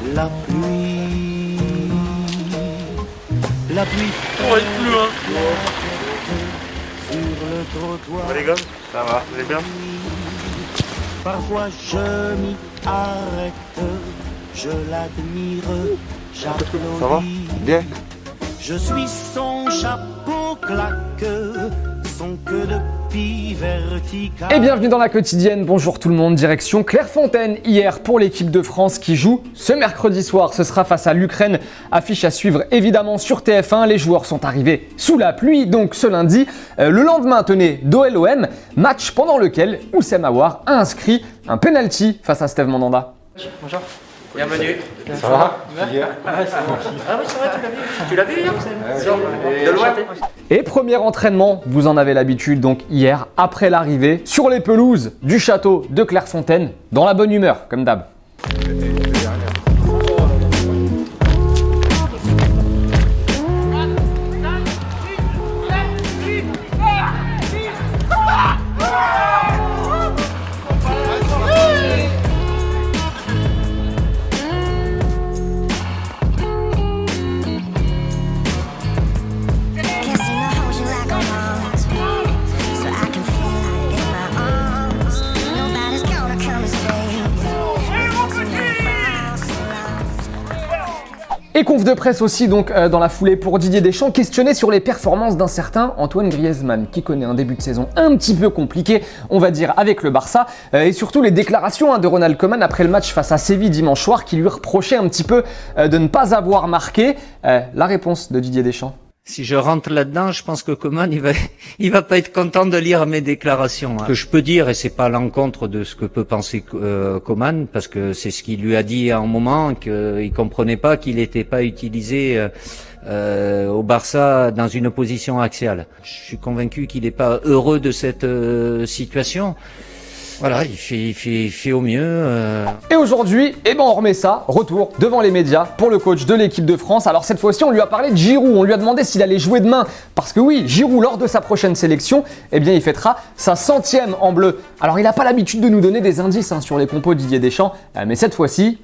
La pluie, la pluie On va être plus loin. sur le trottoir. Les gars, ça va, vous allez bien? Parfois je m'y arrête, je l'admire, j'applaudis. Ça va? Bien. Je suis son chapeau claque, son queue de pie verticale. Et bienvenue dans la quotidienne, bonjour tout le monde, direction Clairefontaine hier pour l'équipe de France qui joue ce mercredi soir. Ce sera face à l'Ukraine, affiche à suivre évidemment sur TF1. Les joueurs sont arrivés sous la pluie donc ce lundi. Le lendemain, tenez, d'OLOM, match pendant lequel Oussem Aouar a inscrit un penalty face à Steve Mandanda. Bonjour. Bienvenue. Ça va? Ah oui, c'est vrai, tu l'as vu hier? De loin. Et premier entraînement, vous en avez l'habitude, donc hier, après l'arrivée, sur les pelouses du château de Clairefontaine, dans la bonne humeur, comme d'hab. Et conf de presse aussi donc dans la foulée pour Didier Deschamps, questionné sur les performances d'un certain Antoine Griezmann qui connaît un début de saison un petit peu compliqué, on va dire, avec le Barça, et surtout les déclarations de Ronald Koeman après le match face à Séville dimanche soir qui lui reprochait un petit peu de ne pas avoir marqué. La réponse de Didier Deschamps. Si je rentre là-dedans, je pense que Koeman, il va pas être content de lire mes déclarations. Ce que je peux dire, et c'est pas à l'encontre de ce que peut penser Koeman, parce que c'est ce qu'il lui a dit à un moment, qu'il comprenait pas qu'il n'était pas utilisé au Barça dans une position axiale. Je suis convaincu qu'il n'est pas heureux de cette situation. Voilà, il fait au mieux. Et aujourd'hui, on remet ça, retour devant les médias pour le coach de l'équipe de France. Alors cette fois-ci, on lui a parlé de Giroud, on lui a demandé s'il allait jouer demain. Parce que oui, Giroud, lors de sa prochaine sélection, il fêtera sa 100e en bleu. Alors il n'a pas l'habitude de nous donner des indices sur les compos de Didier Deschamps, mais cette fois-ci...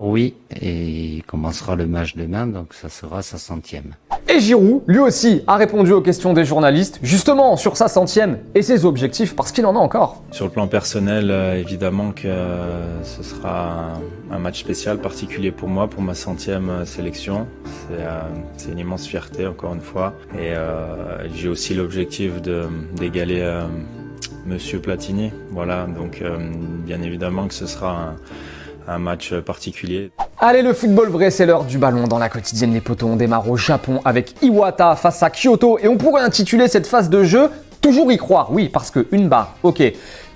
Oui, et il commencera le match demain, donc ça sera sa 100e. Et Giroud, lui aussi, a répondu aux questions des journalistes, justement sur sa 100e et ses objectifs, parce qu'il en a encore. Sur le plan personnel, évidemment que ce sera un match spécial, particulier pour moi, pour ma 100e sélection. C'est une immense fierté, encore une fois. Et j'ai aussi l'objectif d'égaler Monsieur Platini. Voilà, donc bien évidemment que ce sera un match particulier. Allez, le football vrai, c'est l'heure du ballon. Dans la quotidienne, les potos, on démarre au Japon avec Iwata face à Kyoto. Et on pourrait intituler cette phase de jeu « Toujours y croire ». Oui, parce qu'une barre, ok.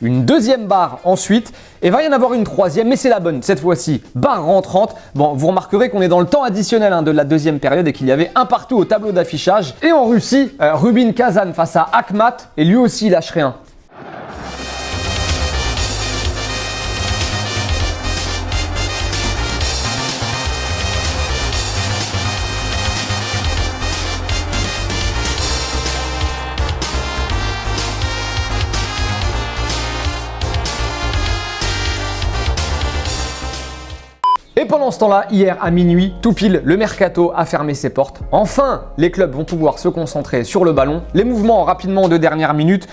Une deuxième barre ensuite. Et va y en avoir une troisième, mais c'est la bonne cette fois-ci. Barre rentrante. Bon, vous remarquerez qu'on est dans le temps additionnel de la deuxième période et qu'il y avait un partout au tableau d'affichage. Et en Russie, Rubin Kazan face à Akhmat. Et lui aussi, il lâche rien. Et pendant ce temps-là, hier à minuit, tout pile, le mercato a fermé ses portes. Enfin, les clubs vont pouvoir se concentrer sur le ballon. Les mouvements rapidement de dernière minute.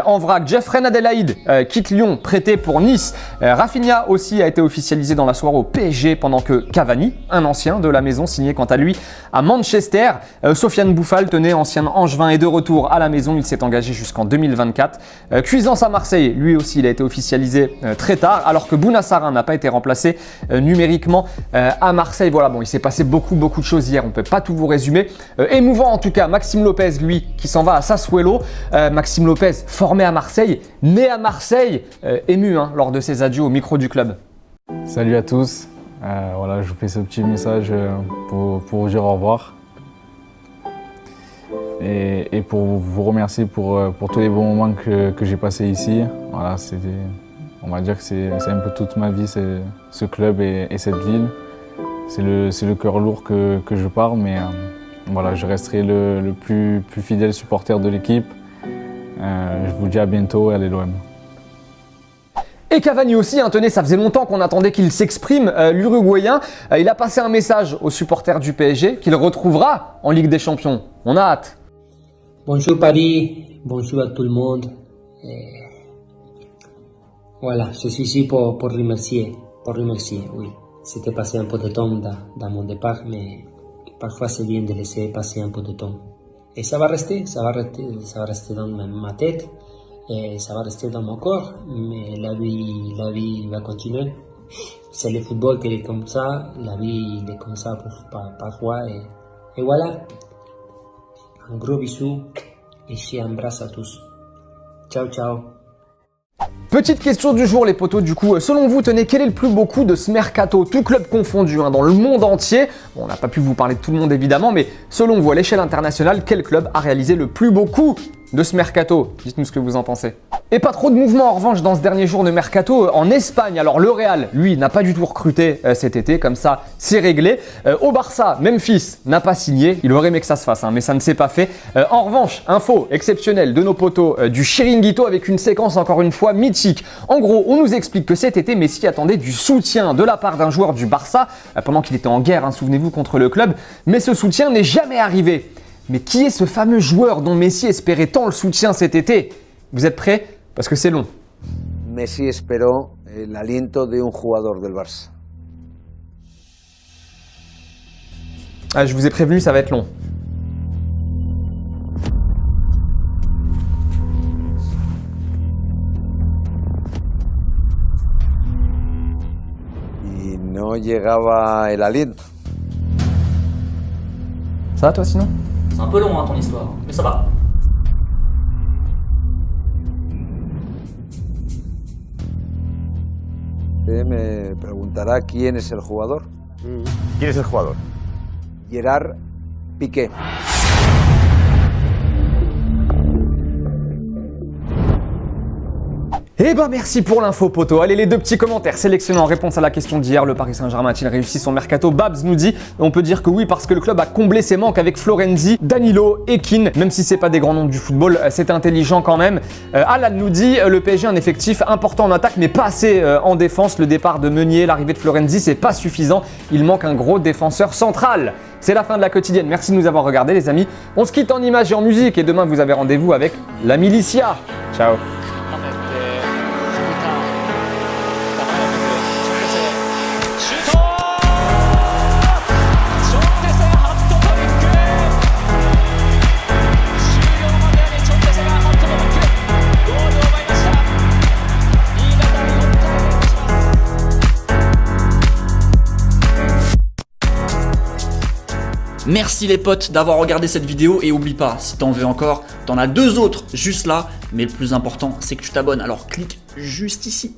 En vrac, Jeffrey Adelaide quitte Lyon, prêté pour Nice. Rafinha aussi a été officialisé dans la soirée au PSG pendant que Cavani, un ancien de la maison, signé quant à lui à Manchester. Sofiane Bouffal, tenait ancien Angevin, est de retour à la maison. Il s'est engagé jusqu'en 2024. Cuisance à Marseille, lui aussi, il a été officialisé très tard, alors que Bouna Sarr n'a pas été remplacé numériquement à Marseille. Voilà, bon, il s'est passé beaucoup de choses hier, on ne peut pas tout vous résumer. Émouvant en tout cas, Maxime Lopez, lui, qui s'en va à Sassuolo. Maxime Lopez, formé à Marseille, né à Marseille, ému lors de ses adieux au micro du club. Salut à tous, voilà, je vous fais ce petit message pour vous dire au revoir. Et pour vous remercier pour tous les bons moments que j'ai passés ici. Voilà, on va dire que c'est un peu toute ma vie, ce club et cette ville. C'est le cœur lourd que je pars, mais voilà, je resterai le plus fidèle supporter de l'équipe. Je vous dis à bientôt et allez l'OM. Et Cavani aussi, hein, tenez, ça faisait longtemps qu'on attendait qu'il s'exprime, l'Uruguayen. Il a passé un message aux supporters du PSG qu'il retrouvera en Ligue des Champions. On a hâte. Bonjour Paris, bonjour à tout le monde. Voilà, je suis ici pour remercier, oui. C'était passé un peu de temps dans mon départ, mais parfois c'est bien de laisser passer un peu de temps. Et ça va rester dans ma tête, et ça va rester dans mon corps, mais la vie va continuer. C'est le football qui est comme ça, la vie est comme ça parfois, et voilà. Un gros bisou et je embrasse à tous. Ciao, ciao. Petite question du jour les potos, du coup, selon vous, tenez, quel est le plus beau coup de ce mercato, tout club confondu, hein, dans le monde entier? Bon, on n'a pas pu vous parler de tout le monde évidemment, mais selon vous, à l'échelle internationale, quel club a réalisé le plus beau coup de ce mercato? Dites-nous ce que vous en pensez. Et pas trop de mouvement en revanche dans ce dernier jour de mercato en Espagne. Alors le Real, lui, n'a pas du tout recruté cet été, comme ça c'est réglé. Au Barça, Memphis n'a pas signé. Il aurait aimé que ça se fasse, hein, mais ça ne s'est pas fait. En revanche, info exceptionnelle de nos potos du Chiringuito avec une séquence encore une fois mythique. En gros, on nous explique que cet été, Messi attendait du soutien de la part d'un joueur du Barça pendant qu'il était en guerre, hein, souvenez-vous, contre le club. Mais ce soutien n'est jamais arrivé. Mais qui est ce fameux joueur dont Messi espérait tant le soutien cet été? Vous êtes prêts? Parce que c'est long. Messi esperó el aliento de un jugador del Barça. Ah, je vous ai prévenu, ça va être long. Y no llegaba el aliento. Ça va toi sinon? C'est un peu long hein, ton histoire, mais ça va. Usted me preguntará quién es el jugador. ¿Quién es el jugador? Gerard Piqué. Eh ben merci pour l'info poto. Allez, les deux petits commentaires sélectionnés en réponse à la question d'hier. Le Paris Saint-Germain a-t-il réussi son mercato? Babs nous dit, on peut dire que oui parce que le club a comblé ses manques avec Florenzi, Danilo et Keane. Même si c'est pas des grands noms du football, c'est intelligent quand même. Alan nous dit, le PSG a un effectif important en attaque mais pas assez en défense. Le départ de Meunier, l'arrivée de Florenzi, c'est pas suffisant. Il manque un gros défenseur central. C'est la fin de la quotidienne. Merci de nous avoir regardés les amis. On se quitte en images et en musique et demain vous avez rendez-vous avec la Milicia. Ciao. Merci les potes d'avoir regardé cette vidéo et oublie pas, si t'en veux encore, t'en as deux autres juste là, mais le plus important c'est que tu t'abonnes, alors clique juste ici.